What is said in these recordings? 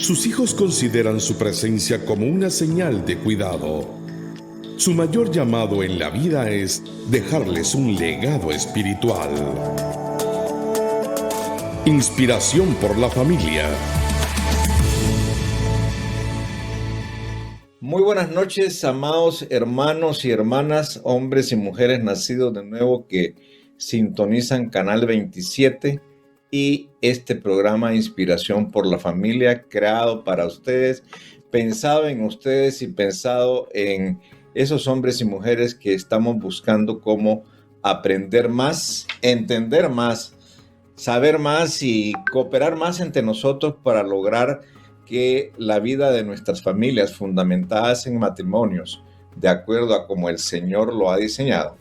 Sus hijos consideran su presencia como una señal de cuidado. Su mayor llamado en la vida es dejarles un legado espiritual. Inspiración por la familia. Muy buenas noches, amados hermanos y hermanas, hombres y mujeres nacidos de nuevo que sintonizan Canal 27 y este programa Inspiración por la Familia, creado para ustedes, pensado en ustedes y pensado en esos hombres y mujeres que estamos buscando cómo aprender más, entender más, saber más y cooperar más entre nosotros para lograr que la vida de nuestras familias fundamentadas en matrimonios, de acuerdo a como el Señor lo ha diseñado,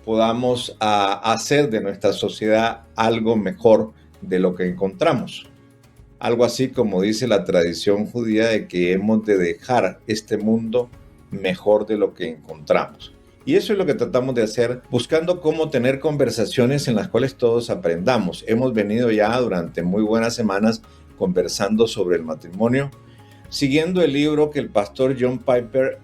podamos hacer de nuestra sociedad algo mejor de lo que encontramos. Algo así como dice la tradición judía de que hemos de dejar este mundo mejor de lo que encontramos. Y eso es lo que tratamos de hacer, buscando cómo tener conversaciones en las cuales todos aprendamos. Hemos venido ya durante muy buenas semanas conversando sobre el matrimonio, siguiendo el libro que el pastor John Piper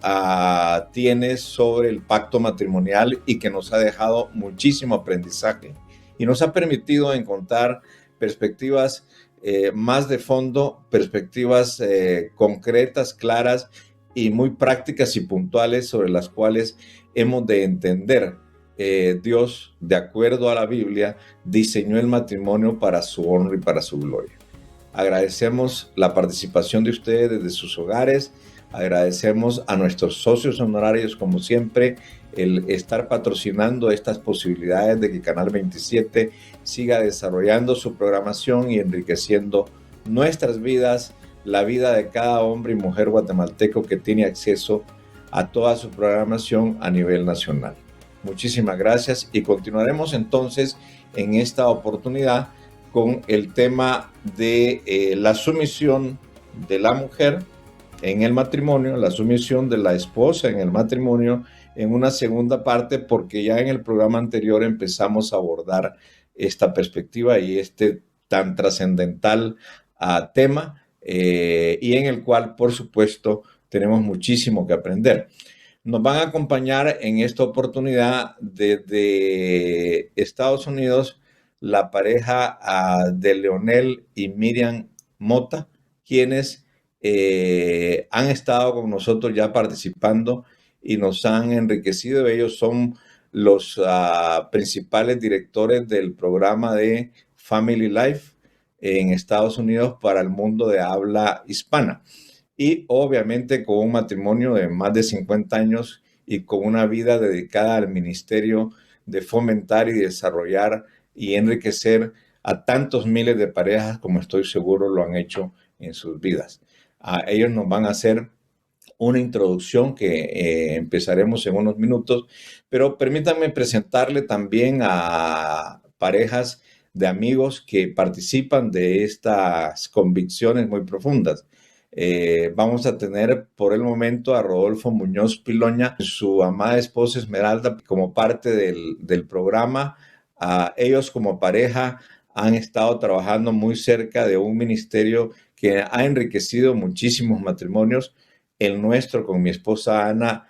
tiene sobre el pacto matrimonial y que nos ha dejado muchísimo aprendizaje y nos ha permitido encontrar perspectivas más de fondo, perspectivas concretas, claras y muy prácticas y puntuales sobre las cuales hemos de entender. Dios, de acuerdo a la Biblia, diseñó el matrimonio para su honra y para su gloria. Agradecemos la participación de ustedes desde sus hogares, agradecemos a nuestros socios honorarios como siempre el estar patrocinando estas posibilidades de que Canal 27 siga desarrollando su programación y enriqueciendo nuestras vidas, la vida de cada hombre y mujer guatemalteco que tiene acceso a toda su programación a nivel nacional. Muchísimas gracias y continuaremos entonces en esta oportunidad con el tema de la sumisión de la mujer en el matrimonio, la sumisión de la esposa en el matrimonio, en una segunda parte, porque ya en el programa anterior empezamos a abordar esta perspectiva y este tan trascendental tema, y en el cual, por supuesto, tenemos muchísimo que aprender. Nos van a acompañar en esta oportunidad desde Estados Unidos la pareja de Leonel y Miriam Mota, quienes han estado con nosotros ya participando y nos han enriquecido. Ellos son los principales directores del programa de Family Life en Estados Unidos para el mundo de habla hispana. Y obviamente con un matrimonio de más de 50 años y con una vida dedicada al ministerio de fomentar y desarrollar y enriquecer a tantos miles de parejas como estoy seguro lo han hecho en sus vidas. Ellos nos van a hacer una introducción que empezaremos en unos minutos, pero permítanme presentarle también a parejas de amigos que participan de estas convicciones muy profundas. Vamos a tener por el momento a Rodolfo Muñoz Piloña, su amada esposa Esmeralda, como parte del programa. Ellos como pareja han estado trabajando muy cerca de un ministerio que ha enriquecido muchísimos matrimonios. El nuestro, con mi esposa Ana,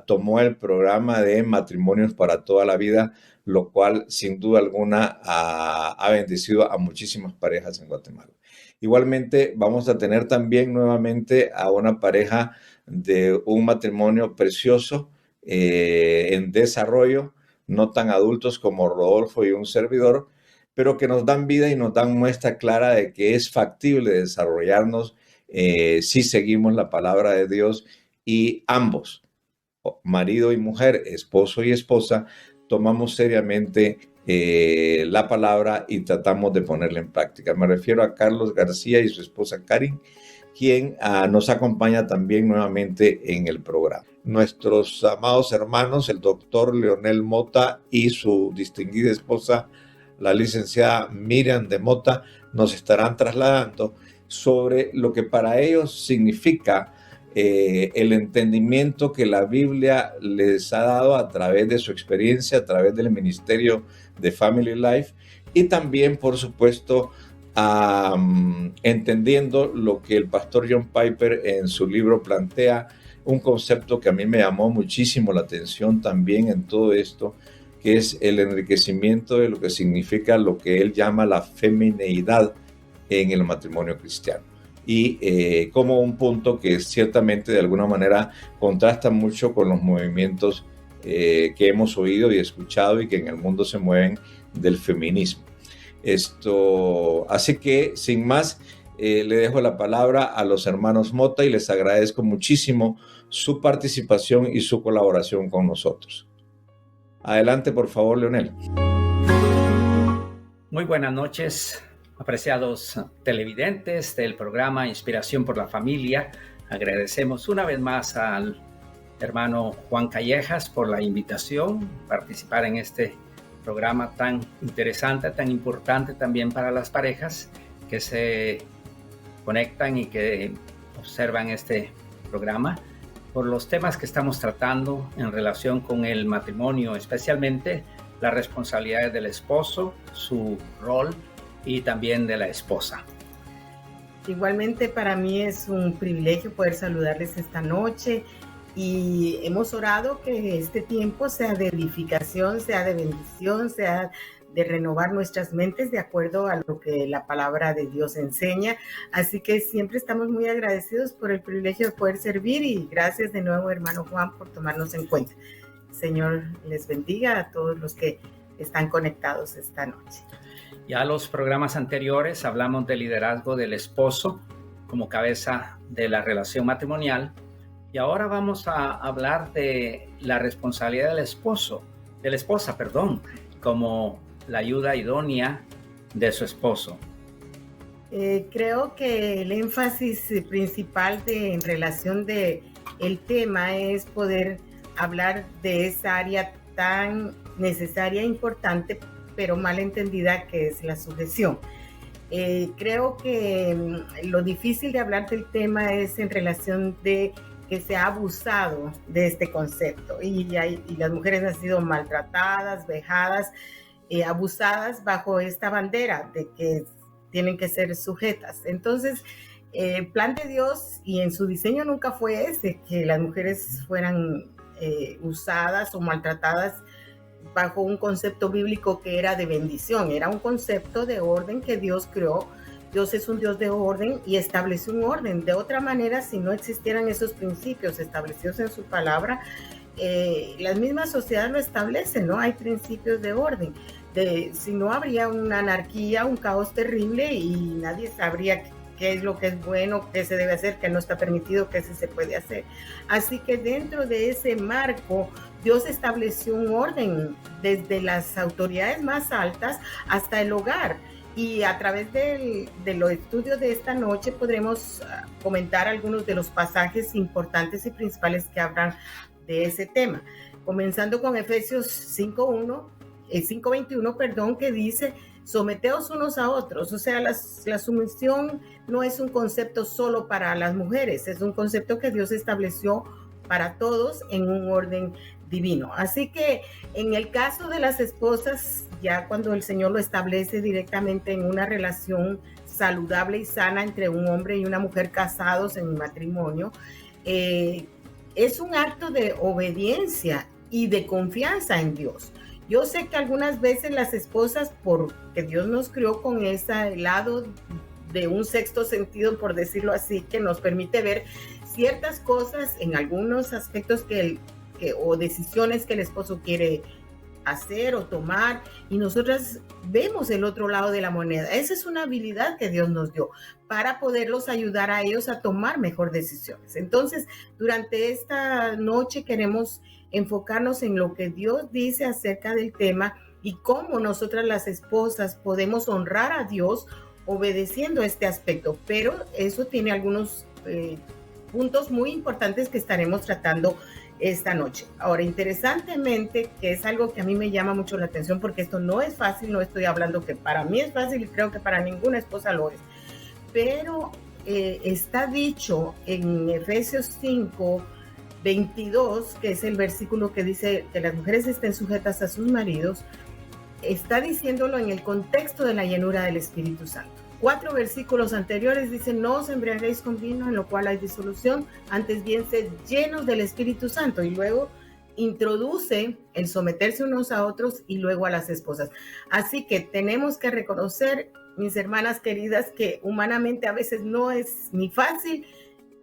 tomó el programa de Matrimonios para toda la vida, lo cual sin duda alguna ha bendecido a muchísimas parejas en Guatemala. Igualmente vamos a tener también nuevamente a una pareja de un matrimonio precioso en desarrollo, no tan adultos como Rodolfo y un servidor, pero que nos dan vida y nos dan muestra clara de que es factible desarrollarnos si seguimos la palabra de Dios y ambos, marido y mujer, esposo y esposa, tomamos seriamente la palabra y tratamos de ponerla en práctica. Me refiero a Carlos García y su esposa Karin, quien nos acompaña también nuevamente en el programa. Nuestros amados hermanos, el doctor Leonel Mota y su distinguida esposa, la licenciada Miriam de Mota, nos estarán trasladando sobre lo que para ellos significa el entendimiento que la Biblia les ha dado a través de su experiencia, a través del ministerio de Family Life y también, por supuesto, entendiendo lo que el pastor John Piper en su libro plantea, un concepto que a mí me llamó muchísimo la atención también en todo esto, que es el enriquecimiento de lo que significa lo que él llama la femineidad en el matrimonio cristiano. Y como un punto que ciertamente de alguna manera contrasta mucho con los movimientos que hemos oído y escuchado y que en el mundo se mueven del feminismo. Así que sin más, le dejo la palabra a los hermanos Mota y les agradezco muchísimo su participación y su colaboración con nosotros. Adelante, por favor, Leonel. Muy buenas noches, apreciados televidentes del programa Inspiración por la Familia. Agradecemos una vez más al hermano Juan Callejas por la invitación a participar en este programa tan interesante, tan importante también para las parejas que se conectan y que observan este programa por los temas que estamos tratando en relación con el matrimonio, especialmente las responsabilidades del esposo, su rol y también de la esposa. Igualmente para mí es un privilegio poder saludarles esta noche y hemos orado que este tiempo sea de edificación, sea de bendición, sea de renovar nuestras mentes de acuerdo a lo que la palabra de Dios enseña. Así que siempre estamos muy agradecidos por el privilegio de poder servir y gracias de nuevo, hermano Juan, por tomarnos en cuenta. Señor les bendiga a todos los que están conectados esta noche. Ya los programas anteriores hablamos del liderazgo del esposo como cabeza de la relación matrimonial y ahora vamos a hablar de la responsabilidad de la esposa, como la ayuda idónea de su esposo. Creo que el énfasis principal en relación de el tema es poder hablar de esa área tan necesaria e importante, pero mal entendida, que es la sujeción. Creo que lo difícil de hablar del tema es en relación de que se ha abusado de este concepto y las mujeres han sido maltratadas, vejadas, abusadas bajo esta bandera de que tienen que ser sujetas. Entonces, el plan de Dios y en su diseño nunca fue ese, que las mujeres fueran usadas o maltratadas bajo un concepto bíblico que era de bendición. Era un concepto de orden que Dios creó. Dios es un Dios de orden y estableció un orden. De otra manera, si no existieran esos principios establecidos en su palabra, la misma sociedad lo establece, ¿no? Hay principios de orden. Si no, habría una anarquía, un caos terrible y nadie sabría qué es lo que es bueno, qué se debe hacer, qué no está permitido, qué sí se puede hacer. Así que dentro de ese marco, Dios estableció un orden desde las autoridades más altas hasta el hogar. Y a través de los estudios de esta noche podremos comentar algunos de los pasajes importantes y principales que hablan de ese tema. Comenzando con Efesios 5:21, que dice: someteos unos a otros. O sea, la sumisión no es un concepto solo para las mujeres, es un concepto que Dios estableció para todos en un orden divino. Así que en el caso de las esposas, ya cuando el Señor lo establece directamente en una relación saludable y sana entre un hombre y una mujer casados en un matrimonio, es un acto de obediencia y de confianza en Dios. Yo sé que algunas veces las esposas, porque Dios nos crió con ese lado de un sexto sentido, por decirlo así, que nos permite ver ciertas cosas en algunos aspectos o decisiones que el esposo quiere hacer o tomar, y nosotras vemos el otro lado de la moneda. Esa es una habilidad que Dios nos dio para poderlos ayudar a ellos a tomar mejor decisiones. Entonces, durante esta noche queremos enfocarnos en lo que Dios dice acerca del tema y cómo nosotras las esposas podemos honrar a Dios obedeciendo este aspecto. Pero eso tiene algunos puntos muy importantes que estaremos tratando esta noche. Ahora, interesantemente, que es algo que a mí me llama mucho la atención, porque esto no es fácil, no estoy hablando que para mí es fácil y creo que para ninguna esposa lo es, pero está dicho en Efesios 5:22, que es el versículo que dice que las mujeres estén sujetas a sus maridos, está diciéndolo en el contexto de la llenura del Espíritu Santo. 4 versículos anteriores dice: no os embriaguéis con vino, en lo cual hay disolución, antes bien sed llenos del Espíritu Santo. Y luego introduce el someterse unos a otros y luego a las esposas. Así que tenemos que reconocer, mis hermanas queridas, que humanamente a veces no es ni fácil,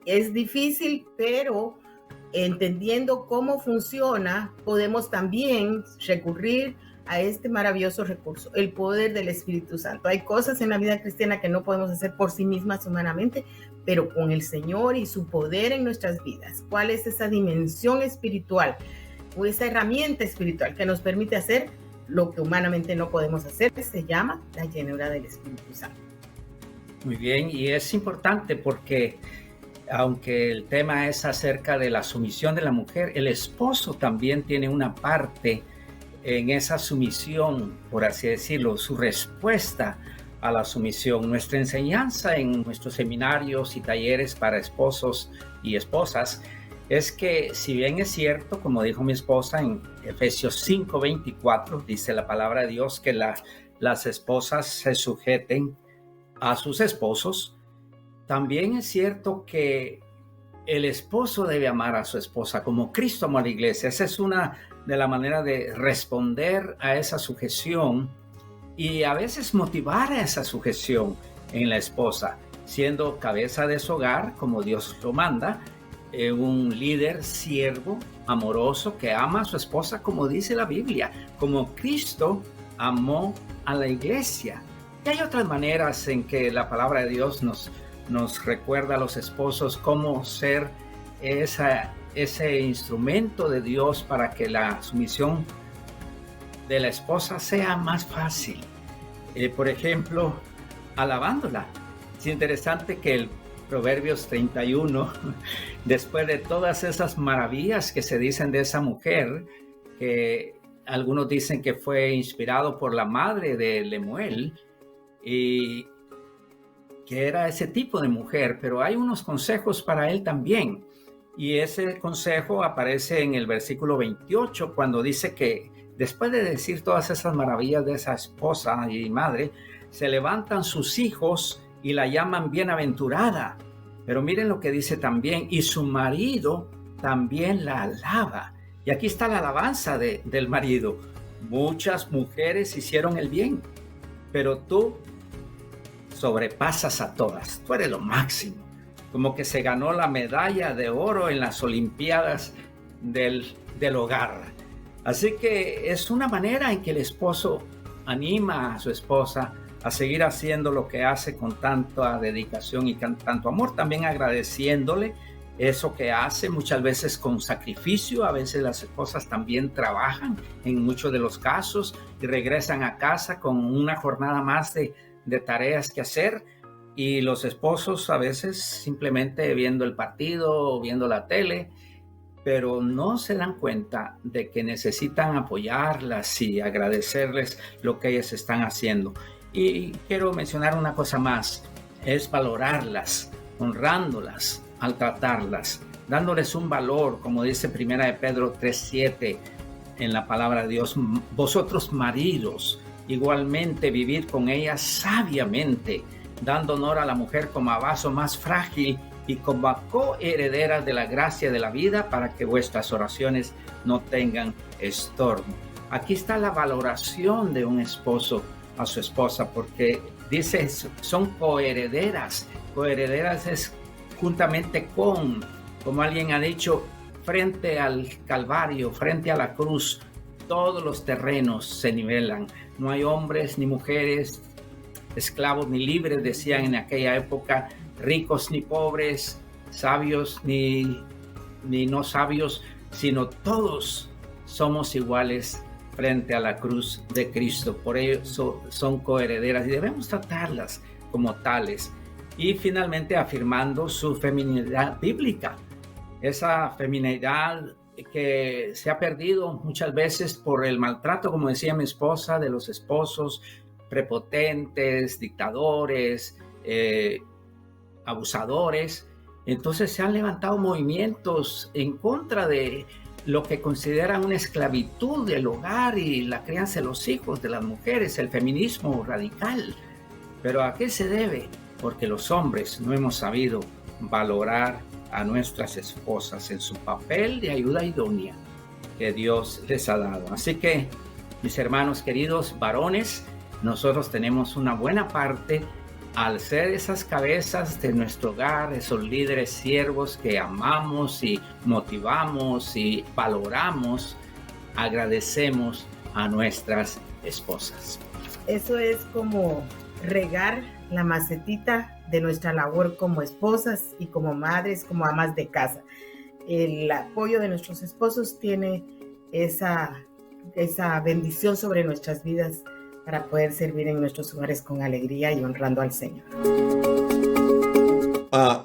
es difícil, pero entendiendo cómo funciona, podemos también recurrir a este maravilloso recurso, el poder del Espíritu Santo. Hay cosas en la vida cristiana que no podemos hacer por sí mismas humanamente, pero con el Señor y su poder en nuestras vidas. ¿Cuál es esa dimensión espiritual o esa herramienta espiritual que nos permite hacer lo que humanamente no podemos hacer? Se llama la llenura del Espíritu Santo. Muy bien, y es importante porque aunque el tema es acerca de la sumisión de la mujer, el esposo también tiene una parte en esa sumisión, por así decirlo, su respuesta a la sumisión. Nuestra enseñanza en nuestros seminarios y talleres para esposos y esposas es que, si bien es cierto, como dijo mi esposa en Efesios 5:24, dice la palabra de Dios que las esposas se sujeten a sus esposos, también es cierto que el esposo debe amar a su esposa como Cristo amó a la iglesia. Esa es una de las maneras de responder a esa sujeción y a veces motivar a esa sujeción en la esposa, siendo cabeza de su hogar, como Dios lo manda, un líder siervo, amoroso, que ama a su esposa como dice la Biblia, como Cristo amó a la iglesia. Y hay otras maneras en que la palabra de Dios nos recuerda a los esposos cómo ser ese instrumento de Dios para que la sumisión de la esposa sea más fácil. Por ejemplo, alabándola. Es interesante que el Proverbios 31, después de todas esas maravillas que se dicen de esa mujer, que algunos dicen que fue inspirado por la madre de Lemuel, y que era ese tipo de mujer, pero hay unos consejos para él también. Y ese consejo aparece en el versículo 28, cuando dice que después de decir todas esas maravillas de esa esposa y madre, se levantan sus hijos y la llaman bienaventurada. Pero miren lo que dice también: y su marido también la alaba. Y aquí está la alabanza del marido. Muchas mujeres hicieron el bien, pero tú sobrepasas a todas. Tú eres lo máximo. Como que se ganó la medalla de oro en las Olimpiadas del hogar. Así que es una manera en que el esposo anima a su esposa a seguir haciendo lo que hace con tanta dedicación y con tanto amor, también agradeciéndole eso que hace, muchas veces con sacrificio. A veces las esposas también trabajan en muchos de los casos y regresan a casa con una jornada más de tareas que hacer, y los esposos a veces simplemente viendo el partido o viendo la tele, pero no se dan cuenta de que necesitan apoyarlas y agradecerles lo que ellas están haciendo. Y quiero mencionar una cosa más, es valorarlas, honrándolas al tratarlas, dándoles un valor, como dice 1 de Pedro 3:7 en la palabra de Dios. Vosotros maridos, igualmente vivid con ellas sabiamente, dando honor a la mujer como a vaso más frágil y como a coherederas de la gracia de la vida, para que vuestras oraciones no tengan estorbo. Aquí está la valoración de un esposo a su esposa, porque dice son coherederas. Coherederas es juntamente con, como alguien ha dicho, frente al Calvario, frente a la cruz, todos los terrenos se nivelan. No hay hombres ni mujeres, esclavos ni libres, decían en aquella época, ricos ni pobres, sabios ni no sabios, sino todos somos iguales frente a la cruz de Cristo. Por eso son coherederas y debemos tratarlas como tales. Y finalmente afirmando su feminidad bíblica, esa feminidad que se ha perdido muchas veces por el maltrato, como decía mi esposa, de los esposos prepotentes, dictadores, abusadores. Entonces se han levantado movimientos en contra de lo que consideran una esclavitud del hogar y la crianza de los hijos de las mujeres, el feminismo radical. ¿Pero a qué se debe? Porque los hombres no hemos sabido valorar a nuestras esposas en su papel de ayuda idónea que Dios les ha dado. Así que, mis hermanos queridos varones, nosotros tenemos una buena parte al ser esas cabezas de nuestro hogar, esos líderes siervos que amamos y motivamos y valoramos. Agradecemos a nuestras esposas. Eso es como regar la macetita de nuestra labor como esposas y como madres, como amas de casa. El apoyo de nuestros esposos tiene esa bendición sobre nuestras vidas para poder servir en nuestros hogares con alegría y honrando al Señor.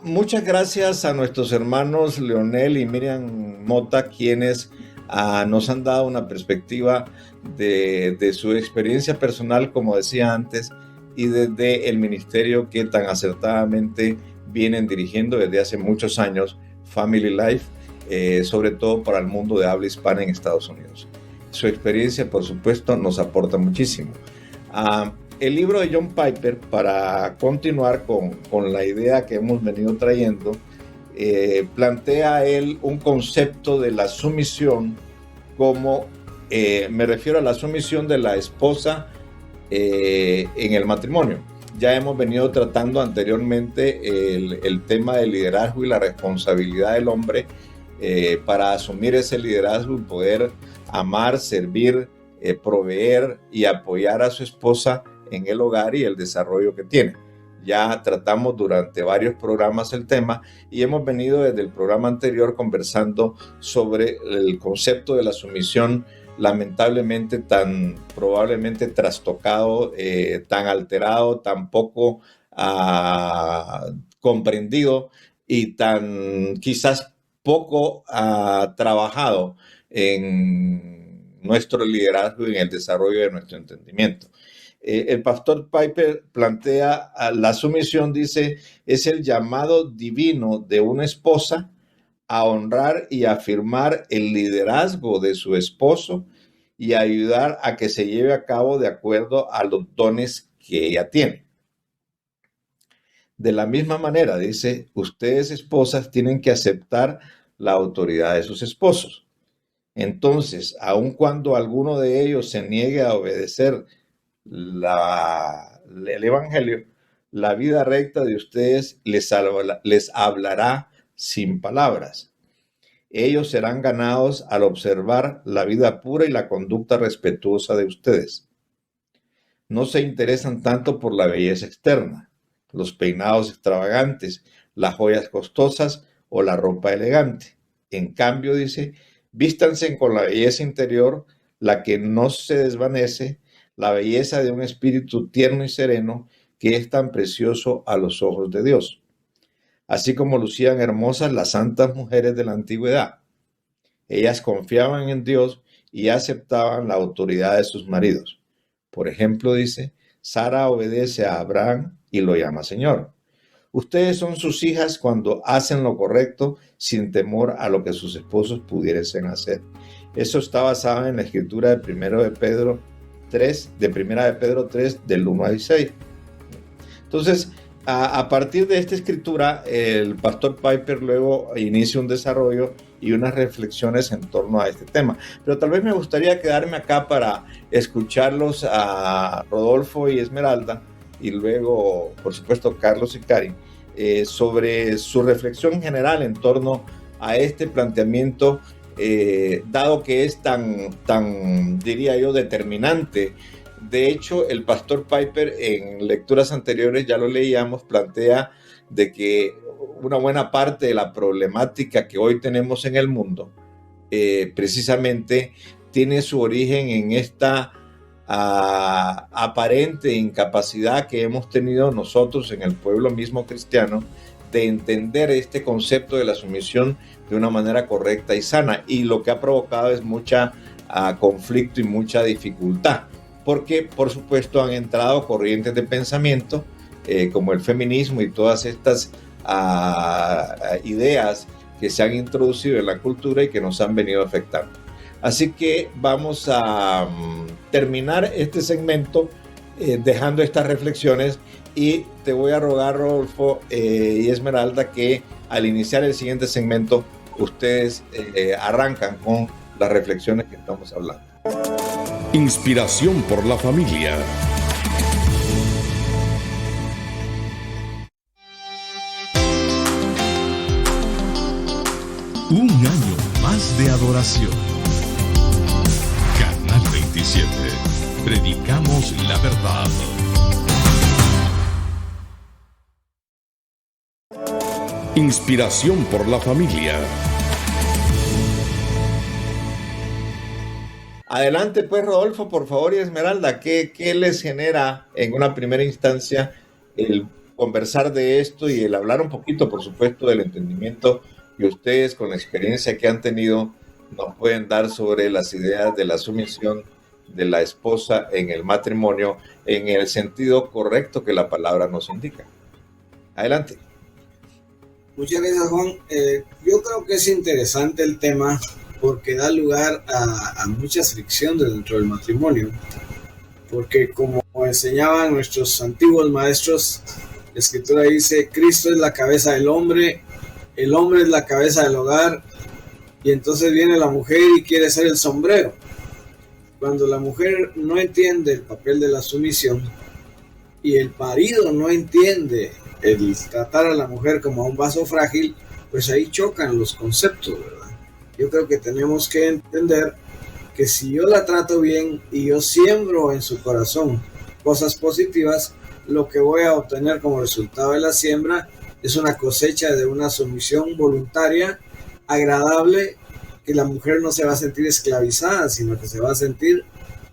Muchas gracias a nuestros hermanos Leonel y Miriam Mota, quienes nos han dado una perspectiva de su experiencia personal, como decía antes, y desde el ministerio que tan acertadamente vienen dirigiendo desde hace muchos años, Family Life, sobre todo para el mundo de habla hispana en Estados Unidos. Su experiencia, por supuesto, nos aporta muchísimo. El libro de John Piper, para continuar con la idea que hemos venido trayendo, plantea él un concepto de la sumisión como, me refiero a la sumisión de la esposa en el matrimonio. Ya hemos venido tratando anteriormente el tema del liderazgo y la responsabilidad del hombre para asumir ese liderazgo y poder amar, servir, proveer y apoyar a su esposa en el hogar y el desarrollo que tiene. Ya tratamos durante varios programas el tema y hemos venido desde el programa anterior conversando sobre el concepto de la sumisión, lamentablemente tan probablemente trastocado, tan alterado, tan poco comprendido y tan quizás poco trabajado en nuestro liderazgo y en el desarrollo de nuestro entendimiento. El pastor Piper plantea la sumisión, dice, es el llamado divino de una esposa a honrar y afirmar el liderazgo de su esposo y ayudar a que se lleve a cabo de acuerdo a los dones que ella tiene. De la misma manera, dice, ustedes esposas tienen que aceptar la autoridad de sus esposos. Entonces, aun cuando alguno de ellos se niegue a obedecer el Evangelio, la vida recta de ustedes les hablará sin palabras. Ellos serán ganados al observar la vida pura y la conducta respetuosa de ustedes. No se interesan tanto por la belleza externa, los peinados extravagantes, las joyas costosas o la ropa elegante. En cambio, dice, vístanse con la belleza interior, la que no se desvanece, la belleza de un espíritu tierno y sereno que es tan precioso a los ojos de Dios. Así como lucían hermosas las santas mujeres de la antigüedad. Ellas confiaban en Dios y aceptaban la autoridad de sus maridos. Por ejemplo, dice, Sara obedece a Abraham y lo llama Señor. Ustedes son sus hijas cuando hacen lo correcto sin temor a lo que sus esposos pudiesen hacer. Eso está basado en la escritura de 1 de Pedro 3, del 1 al 6. Entonces, a partir de esta escritura, el pastor Piper luego inicia un desarrollo y unas reflexiones en torno a este tema. Pero tal vez me gustaría quedarme acá para escucharlos a Rodolfo y Esmeralda, y luego, por supuesto, Carlos y Karin, sobre su reflexión general en torno a este planteamiento, dado que es tan, diría yo, determinante. De hecho, el pastor Piper en lecturas anteriores, ya lo leíamos, plantea de que una buena parte de la problemática que hoy tenemos en el mundo, precisamente tiene su origen en esta aparente incapacidad que hemos tenido nosotros en el pueblo mismo cristiano de entender este concepto de la sumisión de una manera correcta y sana, y lo que ha provocado es mucha conflicto y mucha dificultad, porque por supuesto han entrado corrientes de pensamiento como el feminismo y todas estas ideas que se han introducido en la cultura y que nos han venido afectando. Así que vamos a terminar este segmento dejando estas reflexiones Y te voy a rogar, Rodolfo y Esmeralda, que al iniciar el siguiente segmento, ustedes arrancan con las reflexiones que estamos hablando. Inspiración por la familia. Un año más de adoración. Canal 27. Predicamos la verdad. Inspiración por la familia. Adelante pues, Rodolfo, por favor, y Esmeralda, ¿qué les genera en una primera instancia el conversar de esto y el hablar un poquito, por supuesto, del entendimiento que ustedes, con la experiencia que han tenido, nos pueden dar sobre las ideas de la sumisión de la esposa en el matrimonio en el sentido correcto que la palabra nos indica? Adelante. Muchas gracias, Juan. Yo creo que es interesante el tema porque da lugar a muchas fricciones dentro del matrimonio. Porque como enseñaban nuestros antiguos maestros, la Escritura dice, Cristo es la cabeza del hombre, el hombre es la cabeza del hogar, y entonces viene la mujer y quiere ser el sombrero. Cuando la mujer no entiende el papel de la sumisión y el marido no entiende el tratar a la mujer como a un vaso frágil, pues ahí chocan los conceptos, ¿verdad? Yo creo que tenemos que entender que si yo la trato bien y yo siembro en su corazón cosas positivas, lo que voy a obtener como resultado de la siembra es una cosecha de una sumisión voluntaria, agradable, que la mujer no se va a sentir esclavizada, sino que se va a sentir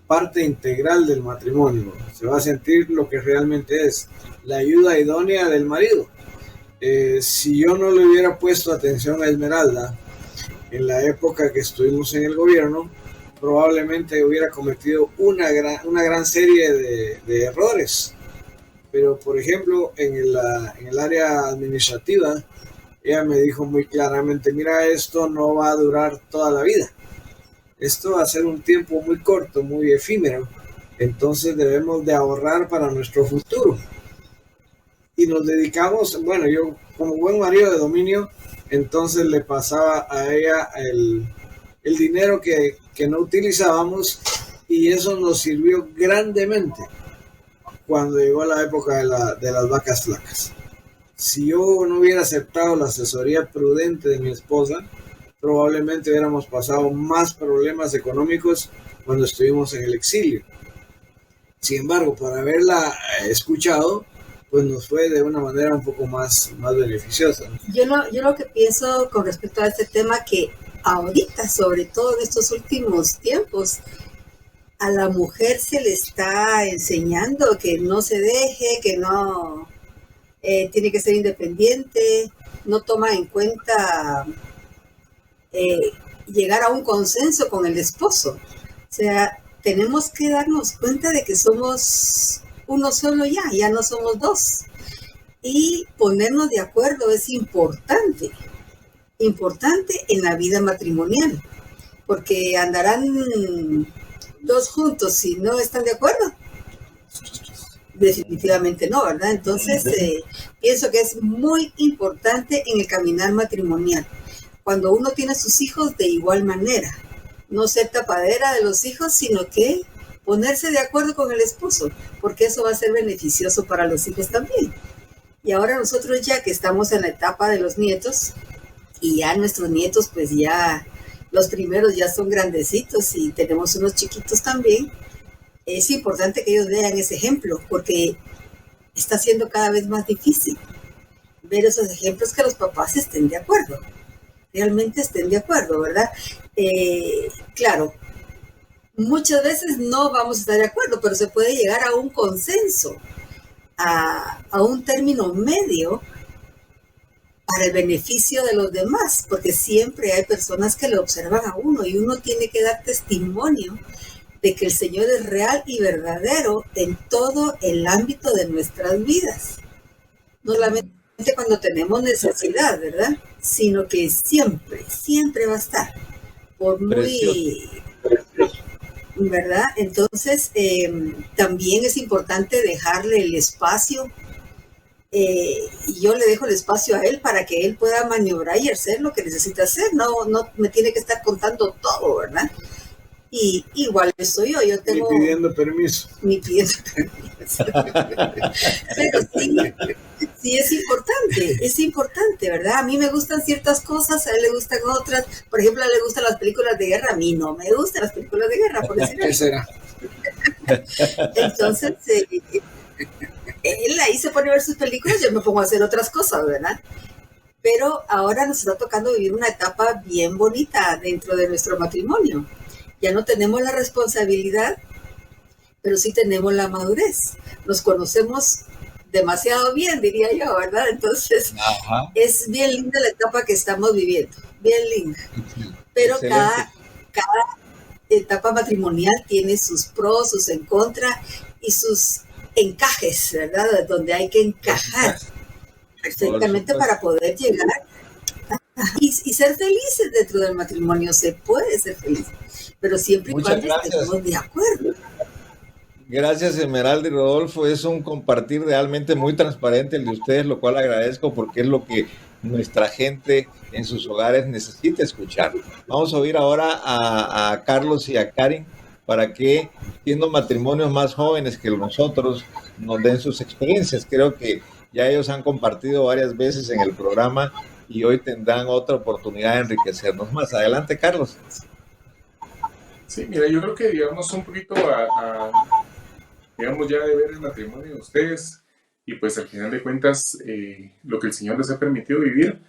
parte integral del matrimonio, se va a sentir lo que realmente es, la ayuda idónea del marido. Si yo no le hubiera puesto atención a Esmeralda en la época que estuvimos en el gobierno, probablemente hubiera cometido una gran serie de errores. Pero, por ejemplo, en el área administrativa, ella me dijo muy claramente, mira, esto no va a durar toda la vida. Esto va a ser un tiempo muy corto, muy efímero. Entonces debemos de ahorrar para nuestro futuro. Y nos dedicamos, bueno, yo como buen marido de dominio, entonces le pasaba a ella el dinero que no utilizábamos, y eso nos sirvió grandemente cuando llegó la época de las vacas flacas. Si yo no hubiera aceptado la asesoría prudente de mi esposa, probablemente hubiéramos pasado más problemas económicos cuando estuvimos en el exilio. Sin embargo, por haberla escuchado, pues nos fue de una manera un poco más beneficiosa. Yo lo que pienso con respecto a este tema, que ahorita, sobre todo en estos últimos tiempos, a la mujer se le está enseñando que no se deje, que no tiene que ser independiente, no toma en cuenta llegar a un consenso con el esposo. O sea, tenemos que darnos cuenta de que somos uno solo ya no somos dos. Y ponernos de acuerdo es importante en la vida matrimonial, porque andarán dos juntos si no están de acuerdo. Definitivamente no, ¿verdad? Entonces, pienso que es muy importante en el caminar matrimonial. Cuando uno tiene a sus hijos, de igual manera, no ser tapadera de los hijos, sino que ponerse de acuerdo con el esposo, porque eso va a ser beneficioso para los hijos también. Y ahora nosotros, ya que estamos en la etapa de los nietos, y ya nuestros nietos, pues ya los primeros ya son grandecitos y tenemos unos chiquitos también, es importante que ellos vean ese ejemplo, porque está siendo cada vez más difícil ver esos ejemplos, que los papás estén de acuerdo, realmente estén de acuerdo, ¿verdad? Claro, muchas veces no vamos a estar de acuerdo, pero se puede llegar a un consenso, a un término medio para el beneficio de los demás, porque siempre hay personas que lo observan a uno y uno tiene que dar testimonio de que el Señor es real y verdadero en todo el ámbito de nuestras vidas. No solamente cuando tenemos necesidad, ¿verdad? Sino que siempre va a estar. Por muy... Precioso. ¿Verdad? Entonces, también es importante dejarle el espacio y yo le dejo el espacio a él para que él pueda maniobrar y hacer lo que necesita hacer. No me tiene que estar contando todo, ¿verdad? Y igual estoy yo tengo... Ni pidiendo permiso. Pero sí es importante, ¿verdad? A mí me gustan ciertas cosas, a él le gustan otras. Por ejemplo, a él le gustan las películas de guerra, a mí no me gustan las películas de guerra, por decir ¿Qué será? Entonces, él ahí se pone a ver sus películas, yo me pongo a hacer otras cosas, ¿verdad? Pero ahora nos está tocando vivir una etapa bien bonita dentro de nuestro matrimonio. Ya no tenemos la responsabilidad, pero sí tenemos la madurez. Nos conocemos demasiado bien, diría yo, ¿verdad? Entonces, es bien linda la etapa que estamos viviendo, bien linda. Pero cada etapa matrimonial tiene sus pros, sus en contra y sus encajes, ¿verdad? Donde hay que encajar perfectamente para poder llegar y ser felices dentro del matrimonio. Se puede ser feliz, pero siempre y cuando estemos de acuerdo. Gracias, Esmeralda y Rodolfo. Es un compartir realmente muy transparente el de ustedes, lo cual agradezco porque es lo que nuestra gente en sus hogares necesita escuchar. Vamos a oír ahora a Carlos y a Karin para que, siendo matrimonios más jóvenes que nosotros, nos den sus experiencias. Creo que ya ellos han compartido varias veces en el programa y hoy tendrán otra oportunidad de enriquecernos más. Adelante, Carlos. Sí, mira, yo creo que digamos un poquito digamos ya de ver el matrimonio de ustedes y pues al final de cuentas lo que el Señor les ha permitido vivir.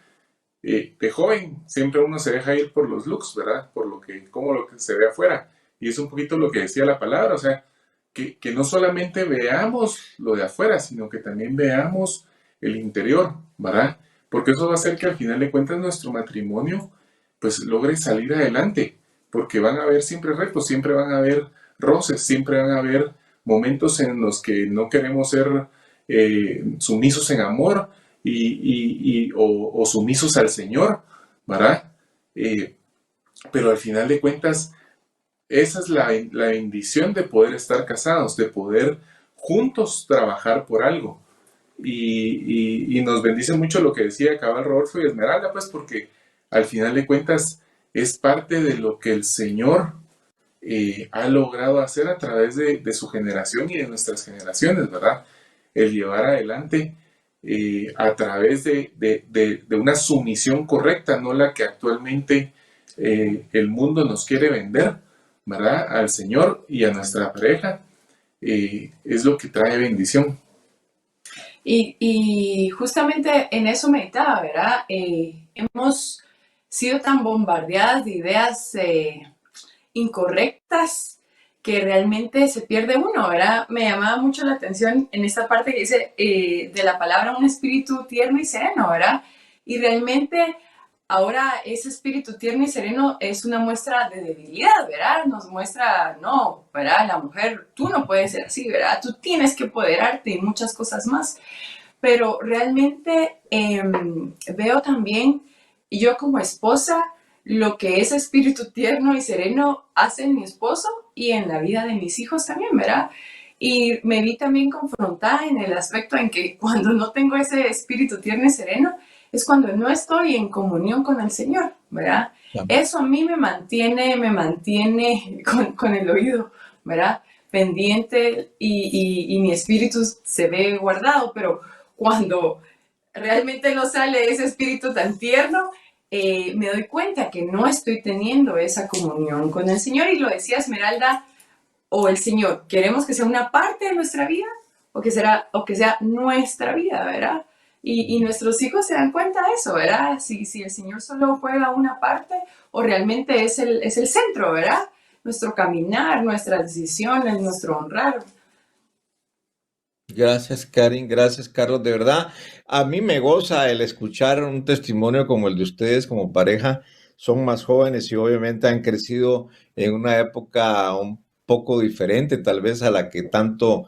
De joven siempre uno se deja ir por los looks, ¿verdad? Por lo que se ve afuera. Y es un poquito lo que decía la palabra, o sea, que no solamente veamos lo de afuera, sino que también veamos el interior, ¿verdad? Porque eso va a hacer que al final de cuentas nuestro matrimonio pues logre salir adelante, porque van a haber siempre retos, siempre van a haber roces, siempre van a haber momentos en los que no queremos ser sumisos en amor o sumisos al Señor, ¿verdad? Pero al final de cuentas, esa es la bendición de poder estar casados, de poder juntos trabajar por algo. Y nos bendice mucho lo que decía Cabal, Rodolfo y Esmeralda, pues porque al final de cuentas es parte de lo que el Señor ha logrado hacer a través de su generación y de nuestras generaciones, ¿verdad? El llevar adelante a través de una sumisión correcta, no la que actualmente el mundo nos quiere vender, ¿verdad? Al Señor y a nuestra pareja, es lo que trae bendición. Y justamente en eso meditaba, ¿verdad? Hemos sido tan bombardeadas de ideas incorrectas que realmente se pierde uno, ¿verdad? Me llamaba mucho la atención en esta parte que dice de la palabra un espíritu tierno y sereno, ¿verdad? Y realmente ahora ese espíritu tierno y sereno es una muestra de debilidad, ¿verdad? Nos muestra, no, ¿verdad? La mujer, tú no puedes ser así, ¿verdad? Tú tienes que empoderarte y muchas cosas más. Pero realmente veo también, yo como esposa, lo que ese espíritu tierno y sereno hace en mi esposo y en la vida de mis hijos también, ¿verdad? Y me vi también confrontada en el aspecto en que cuando no tengo ese espíritu tierno y sereno, es cuando no estoy en comunión con el Señor, ¿verdad? También. Eso a mí me mantiene con el oído, ¿verdad? Pendiente y mi espíritu se ve guardado, pero cuando realmente no sale ese espíritu tan tierno, me doy cuenta que no estoy teniendo esa comunión con el Señor. Y lo decía Esmeralda, o el Señor, ¿queremos que sea una parte de nuestra vida o que sea nuestra vida, ¿verdad? Y nuestros hijos se dan cuenta de eso, ¿verdad? Si el Señor solo juega una parte o realmente es el centro, ¿verdad? Nuestro caminar, nuestras decisiones, nuestro honrar. Gracias, Karin. Gracias, Carlos. De verdad, a mí me goza el escuchar un testimonio como el de ustedes como pareja. Son más jóvenes y obviamente han crecido en una época un poco diferente, tal vez a la que tanto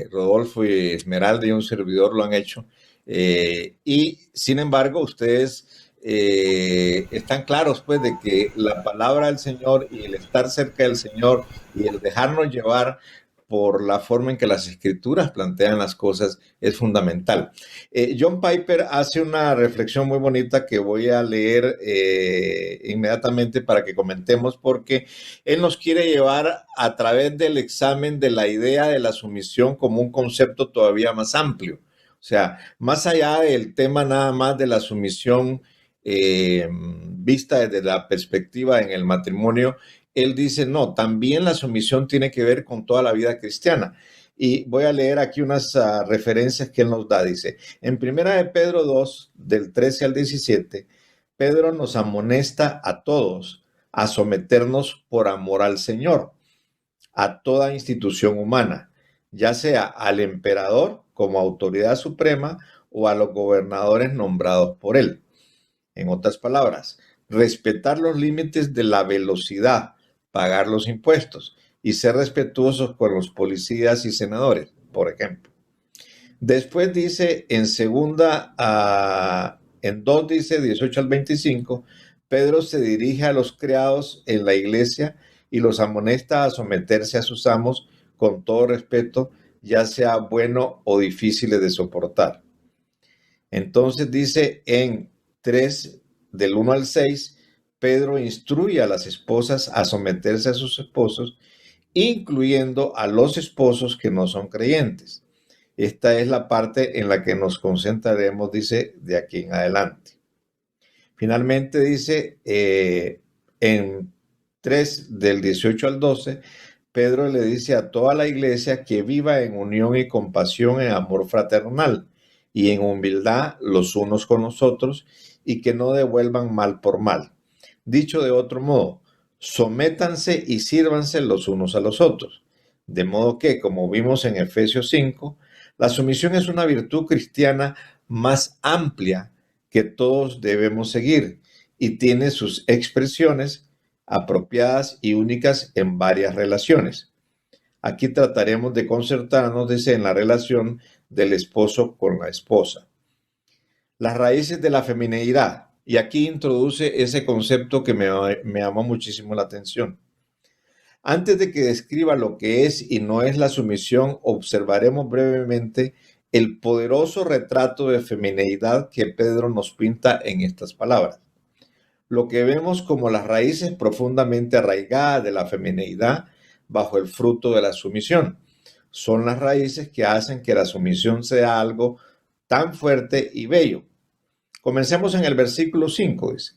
Rodolfo y Esmeralda y un servidor lo han hecho. Y sin embargo, ustedes están claros pues de que la palabra del Señor y el estar cerca del Señor y el dejarnos llevar por la forma en que las escrituras plantean las cosas, es fundamental. John Piper hace una reflexión muy bonita que voy a leer inmediatamente para que comentemos, porque él nos quiere llevar a través del examen de la idea de la sumisión como un concepto todavía más amplio. O sea, más allá del tema nada más de la sumisión vista desde la perspectiva en el matrimonio, él dice, no, también la sumisión tiene que ver con toda la vida cristiana. Y voy a leer aquí unas referencias que él nos da. Dice, en 1 de Pedro 2, del 13 al 17, Pedro nos amonesta a todos a someternos por amor al Señor, a toda institución humana, ya sea al emperador como autoridad suprema o a los gobernadores nombrados por él. En otras palabras, respetar los límites de la velocidad, pagar los impuestos y ser respetuosos con los policías y senadores, por ejemplo. Después dice en en 2 dice 18 al 25, Pedro se dirige a los criados en la iglesia y los amonesta a someterse a sus amos con todo respeto, ya sea bueno o difíciles de soportar. Entonces dice en 3 del 1 al 6, Pedro instruye a las esposas a someterse a sus esposos, incluyendo a los esposos que no son creyentes. Esta es la parte en la que nos concentraremos, dice, de aquí en adelante. Finalmente dice, en 3 del 18 al 12, Pedro le dice a toda la iglesia que viva en unión y compasión, en amor fraternal y en humildad los unos con los otros, y que no devuelvan mal por mal. Dicho de otro modo, sométanse y sírvanse los unos a los otros. De modo que, como vimos en Efesios 5, la sumisión es una virtud cristiana más amplia que todos debemos seguir y tiene sus expresiones apropiadas y únicas en varias relaciones. Aquí trataremos de concentrarnos, dice, en la relación del esposo con la esposa. Las raíces de la femineidad. Y aquí introduce ese concepto que me llamó muchísimo la atención. Antes de que describa lo que es y no es la sumisión, observaremos brevemente el poderoso retrato de femineidad que Pedro nos pinta en estas palabras. Lo que vemos como las raíces profundamente arraigadas de la femineidad bajo el fruto de la sumisión son las raíces que hacen que la sumisión sea algo tan fuerte y bello. Comencemos en el versículo 5, dice.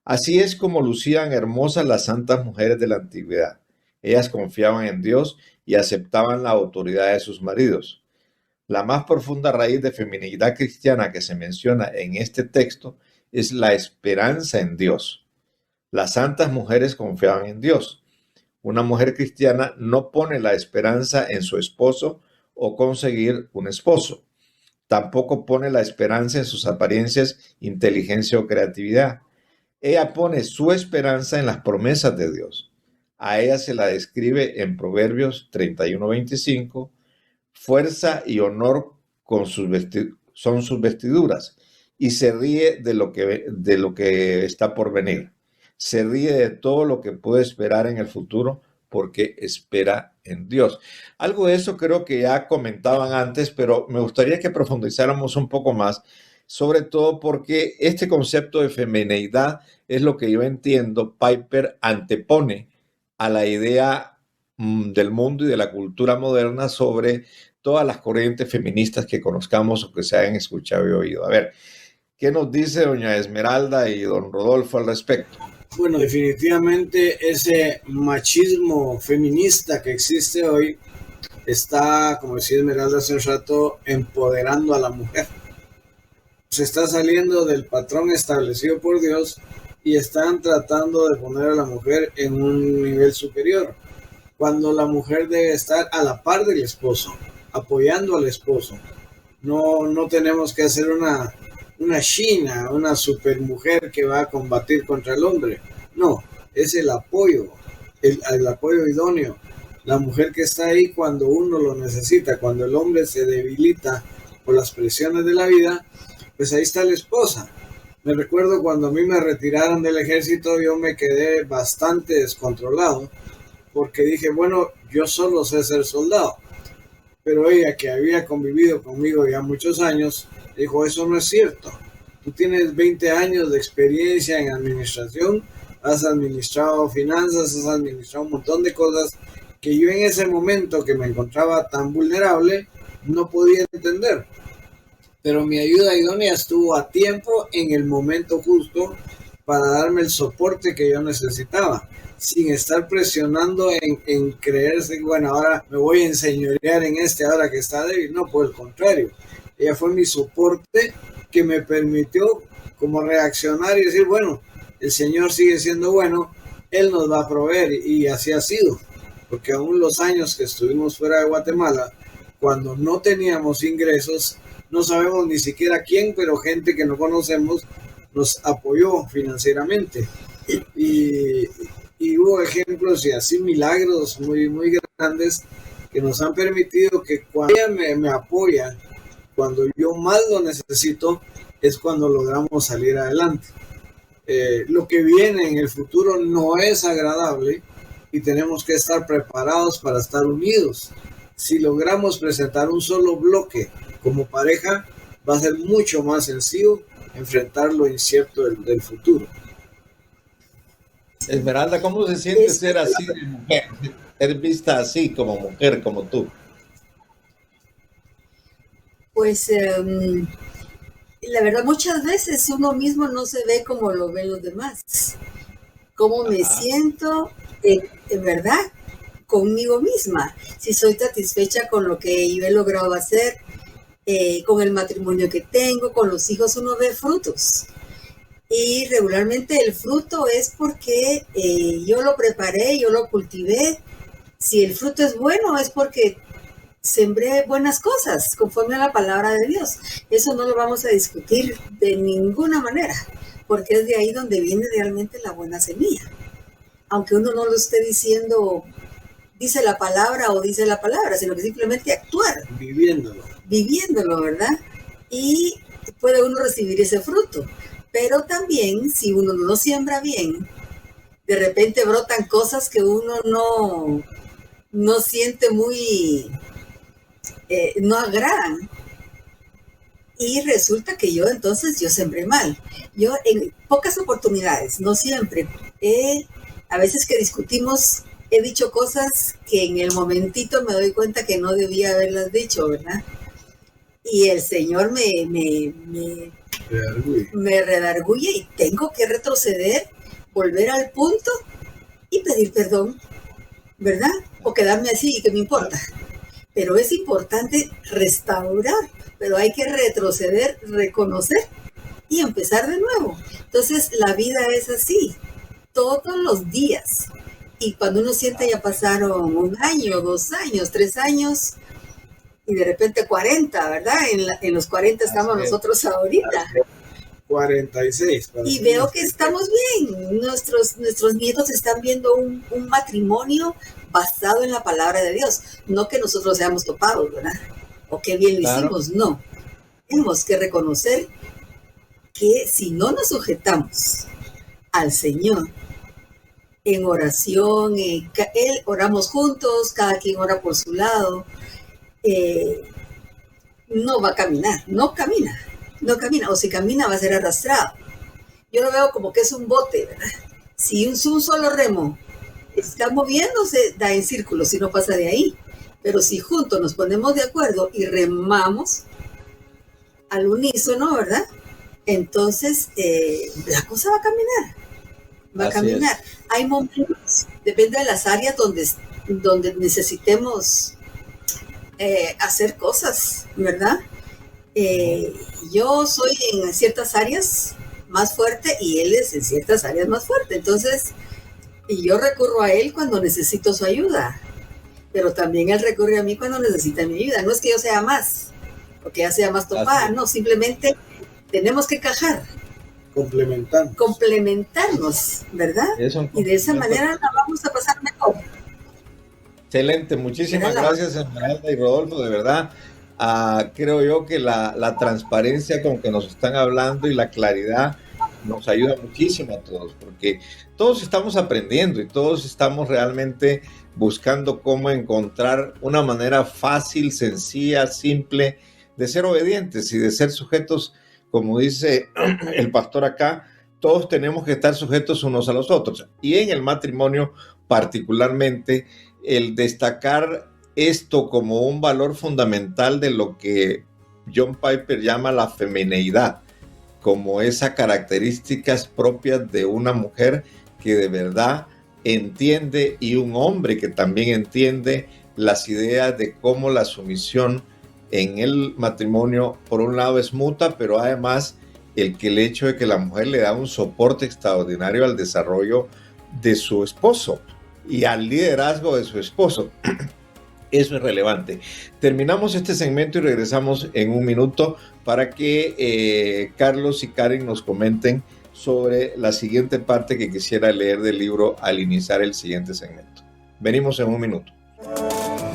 Así es como lucían hermosas las santas mujeres de la antigüedad. Ellas confiaban en Dios y aceptaban la autoridad de sus maridos. La más profunda raíz de feminidad cristiana que se menciona en este texto es la esperanza en Dios. Las santas mujeres confiaban en Dios. Una mujer cristiana no pone la esperanza en su esposo o conseguir un esposo. Tampoco pone la esperanza en sus apariencias, inteligencia o creatividad. Ella pone su esperanza en las promesas de Dios. A ella se la describe en Proverbios 31:25. Fuerza y honor son sus vestiduras, y se ríe de lo que está por venir. Se ríe de todo lo que puede esperar en el futuro, porque espera en Dios. Algo de eso creo que ya comentaban antes, pero me gustaría que profundizáramos un poco más, sobre todo porque este concepto de femineidad es lo que yo entiendo Piper antepone a la idea del mundo y de la cultura moderna sobre todas las corrientes feministas que conozcamos o que se hayan escuchado y oído. A ver, ¿qué nos dice doña Esmeralda y don Rodolfo al respecto? Bueno, definitivamente ese machismo feminista que existe hoy está, como decía Esmeralda hace un rato, empoderando a la mujer. Se está saliendo del patrón establecido por Dios y están tratando de poner a la mujer en un nivel superior, cuando la mujer debe estar a la par del esposo, apoyando al esposo. No tenemos que hacer una China, una supermujer que va a combatir contra el hombre. No, es el apoyo idóneo. La mujer que está ahí cuando uno lo necesita, cuando el hombre se debilita por las presiones de la vida, pues ahí está la esposa. Me recuerdo cuando a mí me retiraron del ejército, yo me quedé bastante descontrolado porque dije, bueno, yo solo sé ser soldado. Pero ella, que había convivido conmigo ya muchos años, dijo, eso no es cierto. Tú tienes 20 años de experiencia en administración, has administrado finanzas, has administrado un montón de cosas que yo en ese momento que me encontraba tan vulnerable no podía entender. Pero mi ayuda idónea estuvo a tiempo en el momento justo para darme el soporte que yo necesitaba, sin estar presionando en creerse, bueno, ahora me voy a enseñorear en ahora que está débil. No, por el contrario, ella fue mi soporte que me permitió como reaccionar y decir, bueno, el Señor sigue siendo bueno, Él nos va a proveer, y así ha sido, porque aún los años que estuvimos fuera de Guatemala, cuando no teníamos ingresos, no sabemos ni siquiera quién, pero gente que no conocemos nos apoyó financieramente. Y hubo ejemplos y así milagros muy, muy grandes que nos han permitido que cuando ella me apoya, cuando yo más lo necesito, es cuando logramos salir adelante. Lo que viene en el futuro no es agradable y tenemos que estar preparados para estar unidos. Si logramos presentar un solo bloque como pareja, va a ser mucho más sencillo enfrentar lo incierto del futuro. Esmeralda, ¿cómo se siente ser así de mujer? Ser vista así como mujer, como tú. Pues la verdad, muchas veces uno mismo no se ve como lo ven los demás. ¿Cómo me siento en verdad conmigo misma? Si soy satisfecha con lo que yo he logrado hacer, con el matrimonio que tengo, con los hijos, uno ve frutos. Y regularmente el fruto es porque yo lo preparé, yo lo cultivé. Si el fruto es bueno, es porque sembré buenas cosas conforme a la palabra de Dios. Eso no lo vamos a discutir de ninguna manera, porque es de ahí donde viene realmente la buena semilla. Aunque uno no lo esté diciendo, dice la palabra, sino que simplemente actuar. Viviéndolo, ¿verdad? Y puede uno recibir ese fruto. Pero también, si uno no lo siembra bien, de repente brotan cosas que uno no siente muy, no agradan. Y resulta que yo sembré mal. Yo en pocas oportunidades, no siempre, a veces que discutimos, he dicho cosas que en el momentito me doy cuenta que no debía haberlas dicho, ¿verdad? Y el Señor me redarguye y tengo que retroceder, volver al punto y pedir perdón, ¿verdad? O quedarme así y que me importa. Pero es importante restaurar, pero hay que retroceder, reconocer y empezar de nuevo. Entonces la vida es así, todos los días. Y cuando uno siente ya pasaron 1 año, 2 años, 3 años y de repente 40, ¿verdad? En los 40 estamos nosotros ahorita. 46. Y veo que estamos bien. Nuestros nietos están viendo un matrimonio basado en la palabra de Dios. No que nosotros seamos topados, ¿verdad? O que bien lo hicimos, no. Tenemos que reconocer que si no nos sujetamos al Señor en oración, oramos juntos, cada quien ora por su lado, no va a caminar, no camina, o si camina va a ser arrastrado. Yo lo veo como que es un bote, ¿verdad? Si un solo remo está moviéndose, da en círculos y no pasa de ahí. Pero si juntos nos ponemos de acuerdo y remamos al unísono, ¿verdad? Entonces la cosa va a caminar. Va a caminar. Hay momentos, depende de las áreas donde necesitemos hacer cosas, ¿verdad? Yo soy en ciertas áreas más fuerte y él es en ciertas áreas más fuerte. Entonces, y yo recurro a él cuando necesito su ayuda, pero también él recurre a mí cuando necesita mi ayuda. No es que yo sea más, porque ya sea más topada, no, simplemente tenemos que cajar. Complementarnos, ¿verdad? Y de esa manera la vamos a pasar mejor. Excelente, muchísimas gracias Esmeralda y Rodolfo, de verdad. Creo yo que la transparencia con que nos están hablando y la claridad nos ayuda muchísimo a todos, porque todos estamos aprendiendo y todos estamos realmente buscando cómo encontrar una manera fácil, sencilla, simple de ser obedientes y de ser sujetos, como dice el pastor acá. Todos tenemos que estar sujetos unos a los otros. Y en el matrimonio, particularmente, el destacar esto como un valor fundamental de lo que John Piper llama la femineidad, como esas características propias de una mujer que de verdad entiende, y un hombre que también entiende las ideas de cómo la sumisión en el matrimonio, por un lado, es mutua, pero además el hecho de que la mujer le da un soporte extraordinario al desarrollo de su esposo y al liderazgo de su esposo. Eso es relevante. Terminamos este segmento y regresamos en un minuto para que Carlos y Karen nos comenten sobre la siguiente parte que quisiera leer del libro al iniciar el siguiente segmento. Venimos en un minuto.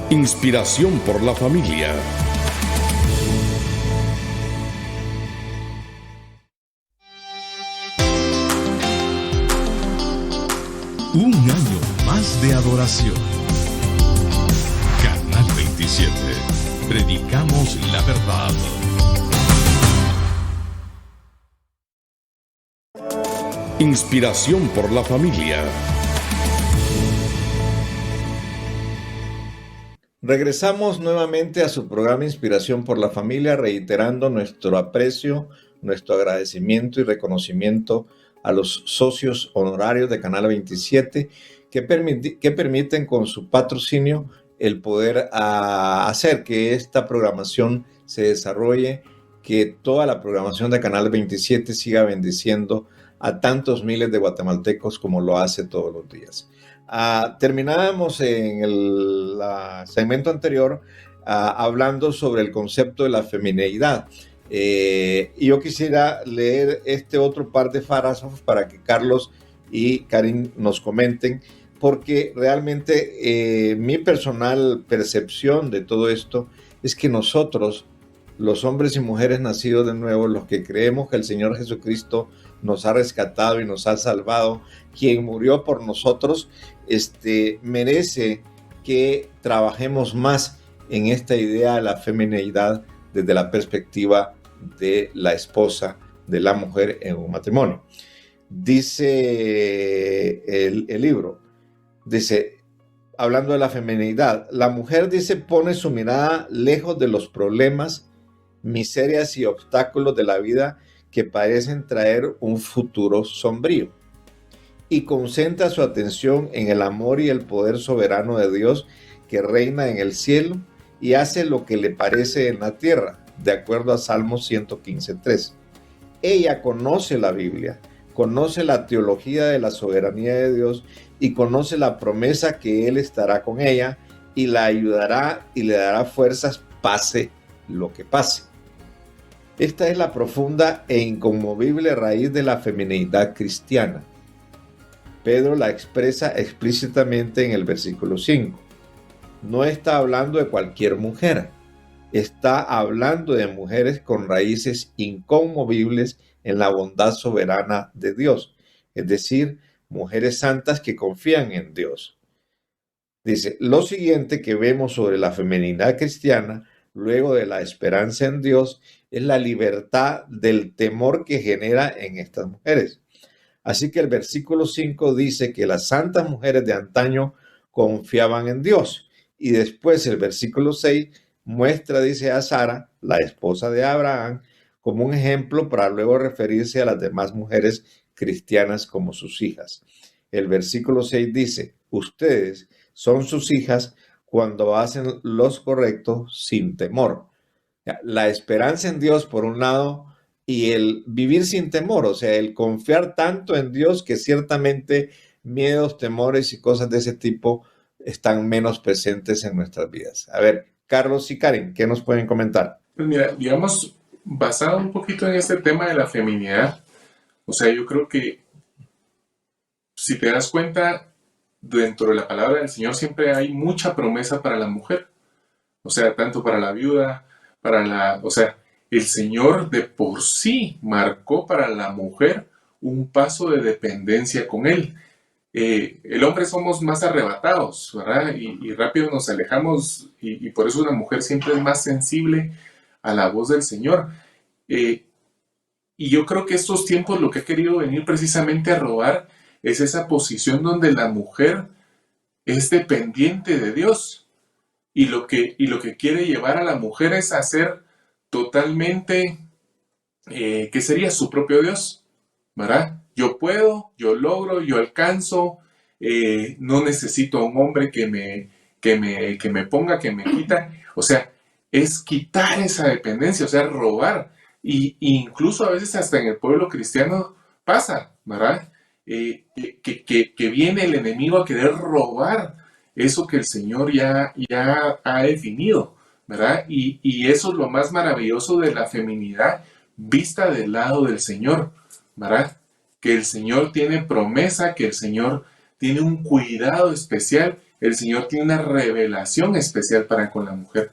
Inspiración por la familia. Un año más de adoración. Canal 27. Predicamos la verdad. Inspiración por la familia. Regresamos nuevamente a su programa Inspiración por la Familia, reiterando nuestro aprecio, nuestro agradecimiento y reconocimiento a los socios honorarios de Canal 27 que permiten con su patrocinio el poder hacer que esta programación se desarrolle, que toda la programación de Canal 27 siga bendiciendo a tantos miles de guatemaltecos como lo hace todos los días. Terminábamos en el segmento anterior hablando sobre el concepto de la femineidad. Y yo quisiera leer este otro par de párrafos para que Carlos y Karin nos comenten, porque realmente mi personal percepción de todo esto es que nosotros, los hombres y mujeres nacidos de nuevo, los que creemos que el Señor Jesucristo nos ha rescatado y nos ha salvado, quien murió por nosotros, merece que trabajemos más en esta idea de la femineidad desde la perspectiva de la esposa, de la mujer en un matrimonio. Dice el libro, dice, hablando de la femineidad, la mujer, dice, pone su mirada lejos de los problemas, miserias y obstáculos de la vida que parecen traer un futuro sombrío, y concentra su atención en el amor y el poder soberano de Dios que reina en el cielo y hace lo que le parece en la tierra, de acuerdo a Salmos 115:3. Ella conoce la Biblia, conoce la teología de la soberanía de Dios y conoce la promesa que Él estará con ella y la ayudará y le dará fuerzas pase lo que pase. Esta es la profunda e inconmovible raíz de la femineidad cristiana. Pedro la expresa explícitamente en el versículo 5. No está hablando de cualquier mujer, está hablando de mujeres con raíces inconmovibles en la bondad soberana de Dios, es decir, mujeres santas que confían en Dios. Dice, lo siguiente que vemos sobre la feminidad cristiana, luego de la esperanza en Dios, es la libertad del temor que genera en estas mujeres. Así que el versículo 5 dice que las santas mujeres de antaño confiaban en Dios. Y después el versículo 6 muestra, dice, a Sara, la esposa de Abraham, como un ejemplo para luego referirse a las demás mujeres cristianas como sus hijas. El versículo 6 dice, ustedes son sus hijas cuando hacen los correctos sin temor. La esperanza en Dios, por un lado, y el vivir sin temor, o sea, el confiar tanto en Dios que ciertamente miedos, temores y cosas de ese tipo están menos presentes en nuestras vidas. A ver, Carlos y Karen, ¿qué nos pueden comentar? Pues mira, digamos, basado un poquito en este tema de la feminidad, o sea, yo creo que si te das cuenta, dentro de la palabra del Señor siempre hay mucha promesa para la mujer, o sea, tanto para la viuda, o sea, el Señor de por sí marcó para la mujer un paso de dependencia con Él. el hombre somos más arrebatados, ¿verdad? Y rápido nos alejamos, y por eso una mujer siempre es más sensible a la voz del Señor. Y yo creo que estos tiempos lo que ha querido venir precisamente a robar es esa posición donde la mujer es dependiente de Dios, y lo que quiere llevar a la mujer es a ser totalmente, que sería su propio Dios, ¿verdad? Yo puedo, yo logro, yo alcanzo, no necesito a un hombre que me ponga, que me quita. O sea, es quitar esa dependencia, o sea, robar. Y incluso a veces hasta en el pueblo cristiano pasa, ¿verdad? Que viene el enemigo a querer robar eso que el Señor ya ha definido, ¿verdad? Y eso es lo más maravilloso de la feminidad vista del lado del Señor, ¿verdad? Que el Señor tiene promesa, que el Señor tiene un cuidado especial, el Señor tiene una revelación especial para con la mujer.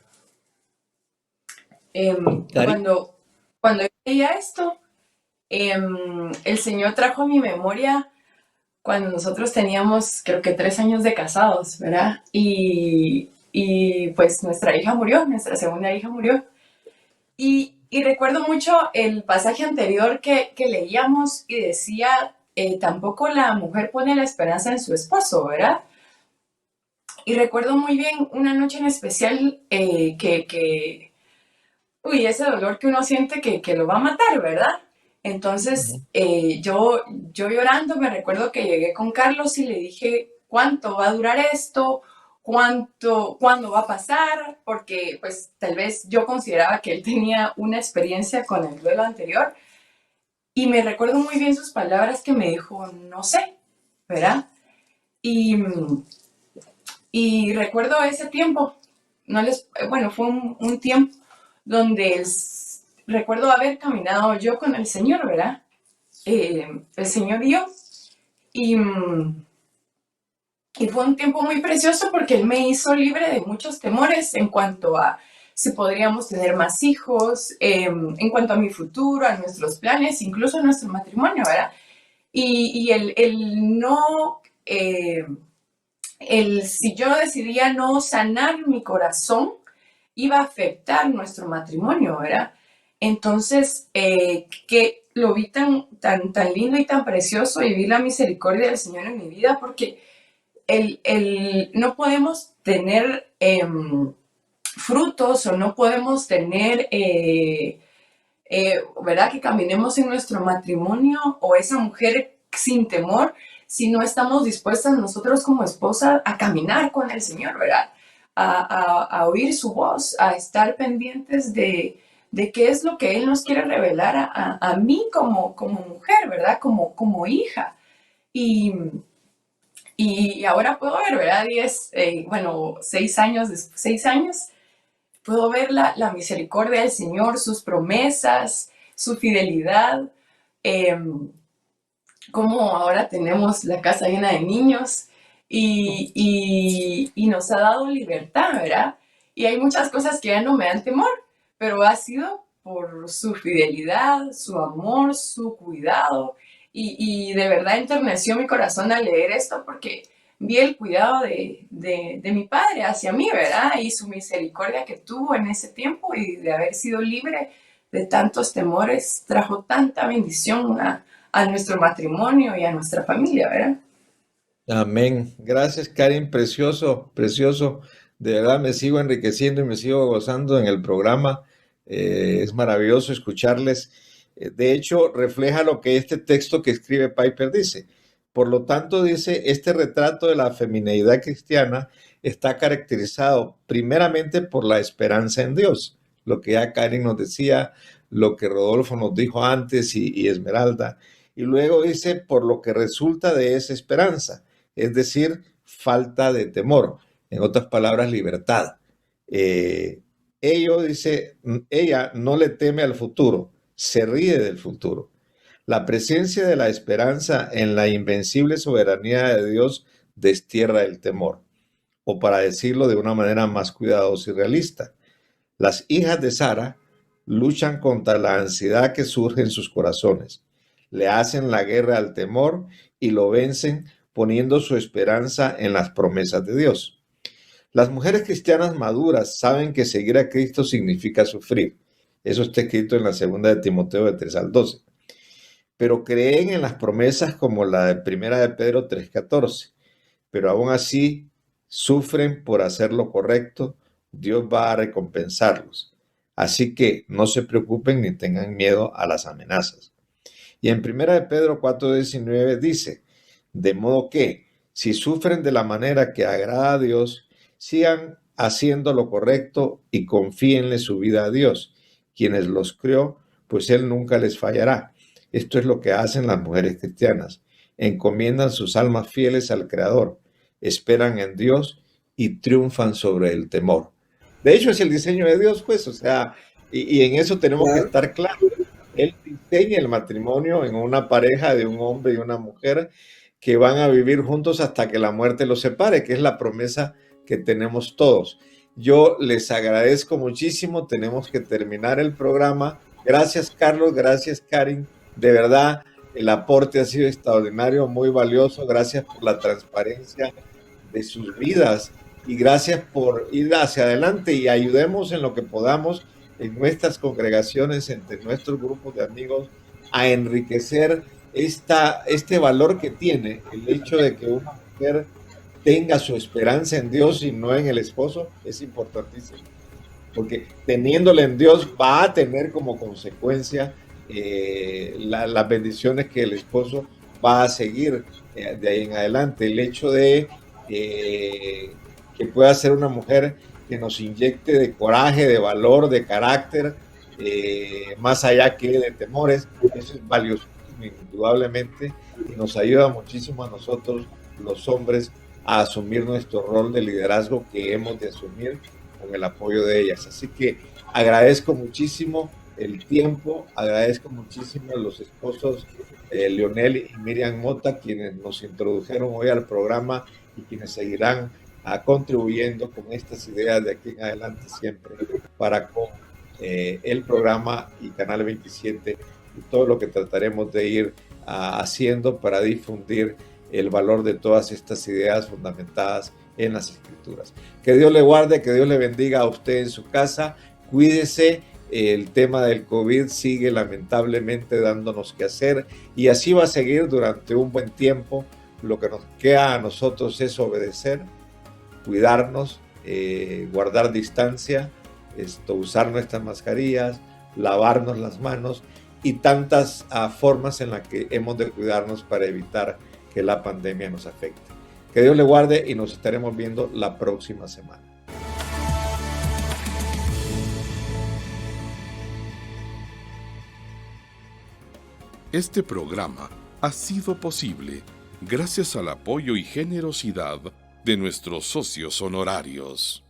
Cuando yo leía esto, el Señor trajo a mi memoria cuando nosotros teníamos, creo que 3 años de casados, ¿verdad? Y pues nuestra segunda hija murió. Y recuerdo mucho el pasaje anterior que leíamos y decía, tampoco la mujer pone la esperanza en su esposo, ¿verdad? Y recuerdo muy bien una noche en especial ese dolor que uno siente que lo va a matar, ¿verdad? Entonces, yo llorando, me recuerdo que llegué con Carlos y le dije, ¿cuánto va a durar esto? ¿Cuándo va a pasar? Porque pues tal vez yo consideraba que él tenía una experiencia con el duelo anterior, y me recuerdo muy bien sus palabras que me dijo, no sé, ¿verdad? Y recuerdo ese tiempo, fue un tiempo donde recuerdo haber caminado yo con el Señor, ¿verdad? El Señor y yo. Y fue un tiempo muy precioso porque Él me hizo libre de muchos temores en cuanto a si podríamos tener más hijos, en cuanto a mi futuro, a nuestros planes, incluso a nuestro matrimonio, ¿verdad? Y si yo decidía no sanar mi corazón, iba a afectar nuestro matrimonio, ¿verdad? Entonces, que lo vi tan lindo y tan precioso, y vi la misericordia del Señor en mi vida, porque no podemos tener frutos, o no podemos tener, ¿verdad? Que caminemos en nuestro matrimonio, o esa mujer sin temor, si no estamos dispuestas nosotros como esposas a caminar con el Señor, ¿verdad? A oír su voz, a estar pendientes de qué es lo que Él nos quiere revelar a mí como mujer, ¿verdad? Como hija. Y ahora puedo ver, ¿verdad? 6 años, puedo ver la misericordia del Señor, sus promesas, su fidelidad, como ahora tenemos la casa llena de niños, y nos ha dado libertad, ¿verdad? Y hay muchas cosas que ya no me dan temor, pero ha sido por su fidelidad, su amor, su cuidado, y de verdad enterneció mi corazón al leer esto, porque vi el cuidado de mi padre hacia mí, ¿verdad? Y su misericordia que tuvo en ese tiempo, y de haber sido libre de tantos temores, trajo tanta bendición a nuestro matrimonio y a nuestra familia, ¿verdad? Amén. Gracias, Karen. Precioso, precioso. De verdad me sigo enriqueciendo y me sigo gozando en el programa. Es maravilloso escucharles. De hecho, refleja lo que este texto que escribe Piper dice. Por lo tanto, dice, este retrato de la femineidad cristiana está caracterizado primeramente por la esperanza en Dios. Lo que ya Karen nos decía, lo que Rodolfo nos dijo antes y Esmeralda. Y luego dice, por lo que resulta de esa esperanza, es decir, falta de temor. En otras palabras, libertad. Ella no le teme al futuro, se ríe del futuro. La presencia de la esperanza en la invencible soberanía de Dios destierra el temor. O para decirlo de una manera más cuidadosa y realista, las hijas de Sara luchan contra la ansiedad que surge en sus corazones. Le hacen la guerra al temor y lo vencen poniendo su esperanza en las promesas de Dios. Las mujeres cristianas maduras saben que seguir a Cristo significa sufrir. Eso está escrito en la 2 de Timoteo de 3 al 12. Pero creen en las promesas como la de 1 de Pedro 3:14. Pero aún así sufren por hacer lo correcto. Dios va a recompensarlos. Así que no se preocupen ni tengan miedo a las amenazas. Y en 1 de Pedro 4:19 dice, de modo que si sufren de la manera que agrada a Dios, sigan haciendo lo correcto y confíenle su vida a Dios, quienes los creó, pues Él nunca les fallará. Esto es lo que hacen las mujeres cristianas. Encomiendan sus almas fieles al Creador, esperan en Dios y triunfan sobre el temor. De hecho, es el diseño de Dios, pues, o sea, y en eso tenemos que estar claros. Él diseña el matrimonio en una pareja de un hombre y una mujer que van a vivir juntos hasta que la muerte los separe, que es la promesa que tenemos todos. Yo les agradezco muchísimo, tenemos que terminar el programa. Gracias, Carlos, gracias, Karin. De verdad, el aporte ha sido extraordinario, muy valioso. Gracias por la transparencia de sus vidas y gracias por ir hacia adelante y ayudemos en lo que podamos en nuestras congregaciones, entre nuestros grupos de amigos, a enriquecer este valor que tiene el hecho de que una mujer tenga su esperanza en Dios y no en el esposo. Es importantísimo, porque teniéndole en Dios va a tener como consecuencia las bendiciones que el esposo va a seguir de ahí en adelante. El hecho de que pueda ser una mujer que nos inyecte de coraje, de valor, de carácter, más allá que de temores, eso es valioso indudablemente y nos ayuda muchísimo a nosotros los hombres a asumir nuestro rol de liderazgo que hemos de asumir con el apoyo de ellas. Así que agradezco muchísimo el tiempo, agradezco muchísimo a los esposos Leonel y Miriam Mota, quienes nos introdujeron hoy al programa y quienes seguirán contribuyendo con estas ideas de aquí en adelante siempre para con el programa y Canal 27 y todo lo que trataremos de ir haciendo para difundir el valor de todas estas ideas fundamentadas en las Escrituras. Que Dios le guarde, que Dios le bendiga a usted en su casa. Cuídese, el tema del COVID sigue lamentablemente dándonos que hacer y así va a seguir durante un buen tiempo. Lo que nos queda a nosotros es obedecer, cuidarnos, guardar distancia, usar nuestras mascarillas, lavarnos las manos y tantas formas en las que hemos de cuidarnos para evitar que la pandemia nos afecte. Que Dios le guarde y nos estaremos viendo la próxima semana. Este programa ha sido posible gracias al apoyo y generosidad de nuestros socios honorarios.